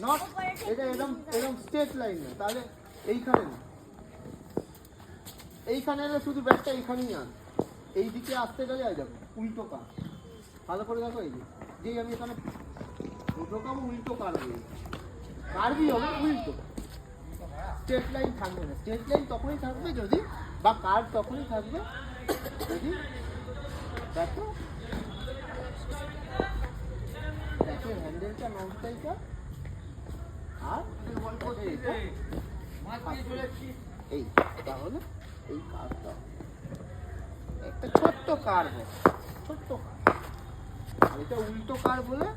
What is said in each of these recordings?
Not এটা এরকম এরকম স্ট্রেট লাইন না, তাহলে এইখানে না, এইখানে এলে শুধু ব্যাগটা এইখানেই আন, এই দিকে আসতে গেলে দেখো উল্টো কাজ, ভালো করে দেখো এই যেই আমি এখানে ঢোকাবো উল্টো কারবি, কারবি হবে উল্টো, স্ট্রেট লাইন থাকবে না। স্ট্রেট লাইন তখনই থাকবে যদি, বা কার্ভ তখনই থাকবে যদি দেখো দেখো হ্যান্ডেলটা নমস্কারটা আর এই, তাহলে এই কার্ভটা একটা ছোট্ট কার্ভ, ছোট্ট কার্ভ, আর এটা উল্টো কার্ভ বলে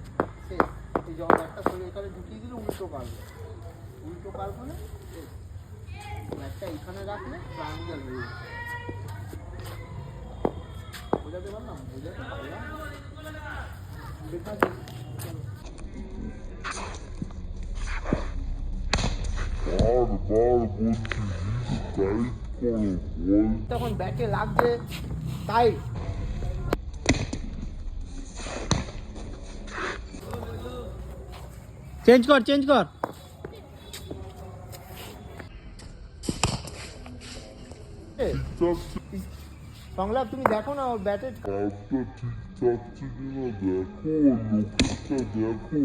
শেষ। এই যখন একটা শরীর এখানে ঢুকিয়ে দিলে উল্টো কার্ভ, উল্টো কার্ভ হলে একটা এখানে রাখলে ট্রায়াঙ্গেল হয়ে যাবে। বোঝাতে পারলাম? বোঝাতে পারলাম? দেখা যাচ্ছে তখন ব্যাকে লাগছে টাইট। চেঞ্জ কর চেঞ্জ কর। সংলাপ তুমি দেখো না ওর ব্যাটের ঠিক থাকছে কিনা দেখো, লোকেশটা দেখো।